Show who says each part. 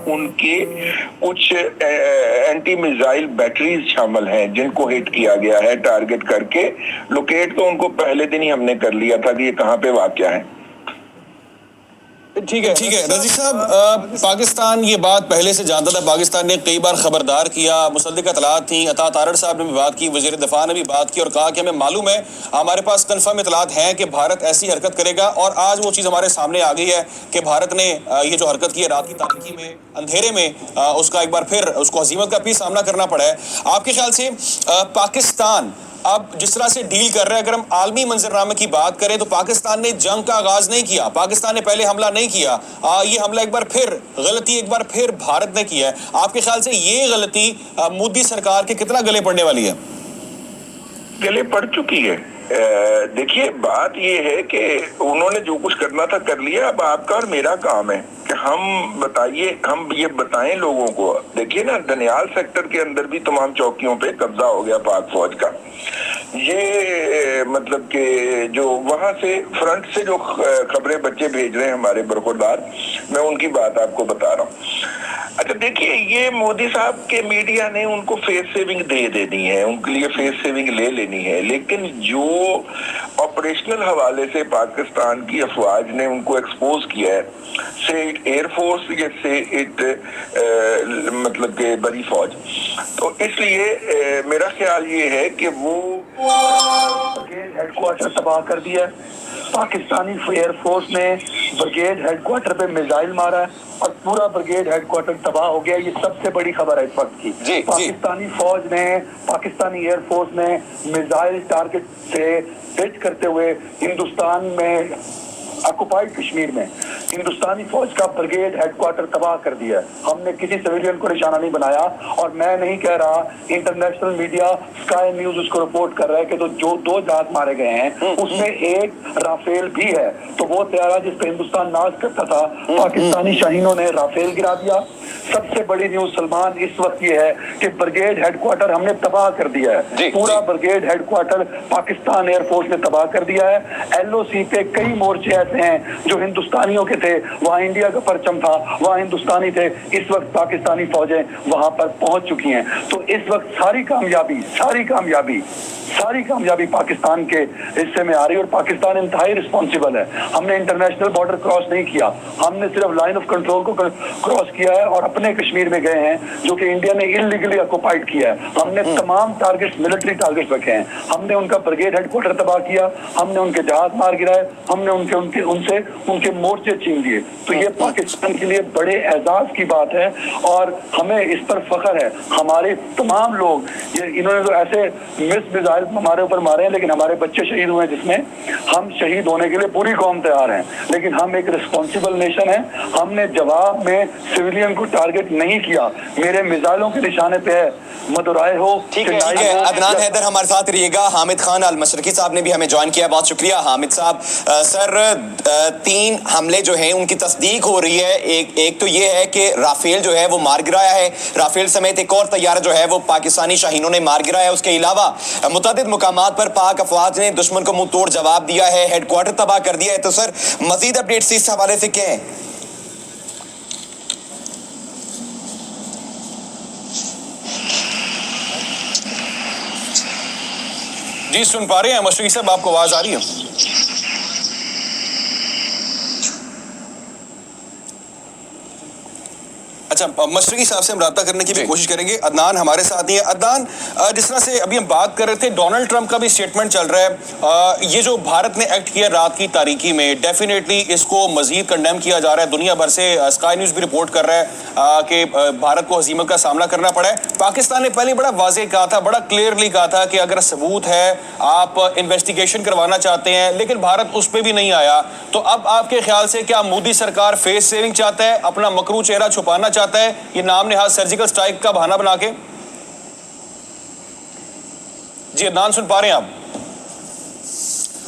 Speaker 1: ان کے کچھ anti missile batteries شامل ہیں جن کو ہٹ کیا گیا ہے ٹارگٹ کر کے. لوکیٹ تو ان کو پہلے دن ہی ہم نے کر لیا تھا کہ یہ کہاں پہ واقع ہے.
Speaker 2: ٹھیک ہے رضی صاحب، پاکستان یہ بات پہلے سے جانتا تھا، پاکستان نے کئی بار خبردار کیا، مصدقہ اطلاعات تھیں، عطا تارڑ صاحب نے بھی بات کی، وزیر دفاع نے بھی بات کی اور کہا کہ ہمیں معلوم ہے، ہمارے پاس کنفرم اطلاعات ہیں کہ بھارت ایسی حرکت کرے گا، اور آج وہ چیز ہمارے سامنے آ گئی ہے کہ بھارت نے یہ جو حرکت کی ہے رات کی تاریکی میں، اندھیرے میں، اس کا ایک بار پھر اس کو ہزیمت کا بھی سامنا کرنا پڑا ہے. آپ کے خیال سے پاکستان اب جس طرح سے ڈیل کر رہے ہیں، اگر ہم عالمی منظرنامے کی بات کریں تو پاکستان نے جنگ کا آغاز نہیں کیا، پاکستان نے پہلے حملہ نہیں کیا، یہ حملہ ایک بار پھر غلطی ایک بار پھر بھارت نے کیا ہے. آپ کے خیال سے یہ غلطی مودی سرکار کے کتنا گلے پڑنے والی ہے؟
Speaker 1: گلے پڑ چکی ہے. دیکھیے بات یہ ہے کہ انہوں نے جو کچھ کرنا تھا کر لیا. اب آپ کا اور میرا کام ہے کہ ہم یہ بتائیں لوگوں کو. دیکھیے نا، دنیال سیکٹر کے اندر بھی تمام چوکیوں پہ قبضہ ہو گیا پاک فوج کا. یہ مطلب کہ جو وہاں سے فرنٹ سے جو خبریں بچے بھیج رہے ہیں ہمارے برخوردار، میں ان کی بات آپ کو بتا رہا ہوں. اچھا دیکھیے، یہ مودی صاحب کے میڈیا نے ان کو فیس سیونگ دے دینی ہے، ان کے لیے فیس سیونگ لے لینی ہے، لیکن جو آپریشنل حوالے سے پاکستان کی افواج نے ان کو ایکسپوز کیا ہے، سے ایئر فورس یا سے مطلب کہ بڑی فوج، تو اس لیے میرا خیال یہ ہے کہ وہ برگیڈ ہیڈ کوارٹر تباہ کر دیا ہے. پاکستانی ایئر فورس نے برگیڈ ہیڈ کوارٹر پہ میزائل مارا ہے اور پورا برگیڈ ہیڈ کوارٹر تباہ ہو گیا. یہ سب سے بڑی خبر ہے اس وقت کی. پاکستانی فوج نے، پاکستانی ایئر فورس نے میزائل ٹارگٹ سے ہٹ کرتے ہوئے ہندوستان میں آکوپائیڈ کشمیر میں ہندوستانی فوج کا برگیڈ ہیڈ کوارٹر تباہ کر دیا ہے. ہم نے کسی سویلین کو نشانہ نہیں بنایا، اور میں نہیں کہہ رہا، انٹرنیشنل میڈیا اسکائی نیوز اس کو رپورٹ کر رہا ہے کہ جو 2 جہاز مارے گئے ہیں اس میں ایک رافیل بھی ہے. تو وہ طیارہ جس پہ ہندوستان ناز کرتا تھا، پاکستانی شاہینوں نے رافیل گرا دیا. سب سے بڑی نیوز سلمان اس وقت یہ ہے کہ برگیڈ ہیڈ کوارٹر ہم نے تباہ کر دیا ہے. پورا brigade headquarter Pakistan air force نے تباہ کر دیا ہے. ایل او سی پہ کئی مورچے ایسے ہیں جو ہندوستانیوں کے تھے، وہاں انڈیا کا پرچم تھا، وہاں ہندوستانی تھے. اس وقت پاکستانی فوجیں وہاں پر پہنچ چکی ہیں. تو اس وقت ساری کامیابی پاکستان کے حصے میں آ رہی ہے، اور پاکستان انتہائی رسپانسیبل ہے. ہم نے انٹرنیشنل بارڈر کراس نہیں کیا، ہم نے صرف لائن آف کنٹرول کو کراس کیا ہے اور اپنے کشمیر میں گئے ہیں جو کہ انڈیا نے انلیگلی آکوپائیڈ کیا ہے. ہم نے تمام ٹارگٹس، ملٹری ٹارگٹس رکھے ہیں. ہم نے ان کا برگیڈ ہیڈ کوارٹر تباہ کیا، ہم نے ان کے جہاز مار گرائے، ہم نے ان کے مورچے چھین لیے. تو یہ پاکستان کے لیے بڑے اعزاز کی بات ہے اور ہمیں اس پر فخر ہے. ہمارے تمام لوگ، انہوں نے تو ایسے مس میزائل ہمارے اوپر مارے ہیں، لیکن ہمارے بچے شہید ہوئے ہیں، جس میں ہم شہید ہونے کے لیے پوری قوم تیار ہیں. لیکن ہم ایک رسپانسیبل نیشن ہیں. ہم نے جواب میں سویلین کو ٹارگٹ نہیں کیا. میرے میزائلوں کے نشانے پہ ہے مدورائے ہو.
Speaker 2: ٹھیک ہے عدنان حیدر ہمارے ساتھ رہیے گا. حامد خان المشرقی صاحب نے بھی ہمیں جوائن کیا، بہت شکریہ حامد صاحب. سر 3 حملے جو ہیں ان کی تصدیق ہو رہی ہے. ایک تو یہ ہے کہ رافیل جو ہے وہ مار گرایا ہے، رافیل سمیت ایک اور طیارہ جو ہے وہ پاکستانی شاہینوں نے مار گرایا ہے. اس کے علاوہ متعدد مقامات پر پاک افواج نے دشمن کو منہ توڑ جواب دیا ہے، ہیڈ کوارٹر تباہ کر دیا ہے. تو سر مزید اپڈیٹس اس حوالے سے کیا ہیں؟ جی سن پا رہے ہیں مشرقی صاحب؟ آپ کو آواز آ رہی ہے؟ اچھا، مشرقی صاحب سے ہم رابطہ کرنے کی بھی کوشش کریں گے. عدنان ہمارے ساتھ ہی ہیں. عدنان، جس طرح سے ابھی ہم بات کر رہے تھے، ڈونلڈ ٹرمپ کا بھی سٹیٹمنٹ چل رہا ہے. یہ جو بھارت نے ایکٹ کیا رات کی تاریکی میں، ڈیفینیٹلی اس کو مزید کنڈیم کیا جا رہا ہے. دنیا بھر سے اسکائی نیوز بھی رپورٹ کر رہا ہے کہ بھارت کو ہزیمت کا سامنا کرنا پڑا ہے. پاکستان نے پہلے بڑا واضح کہا تھا، بڑا کلیئرلی کہا تھا کہ اگر ثبوت ہے، آپ انویسٹیگیشن کروانا چاہتے ہیں، لیکن بھارت اس پہ بھی نہیں آیا. تو اب آپ کے خیال سے کیا مودی سرکار فیس سیونگ چاہتا ہے، اپنا مکروہ چہرہ چھپانا چاہتا ہے، یہ نام نہاد سرجیکل سٹرائک کا بہانہ بنا کے؟ جی عدنان سن پا رہے ہیں آپ؟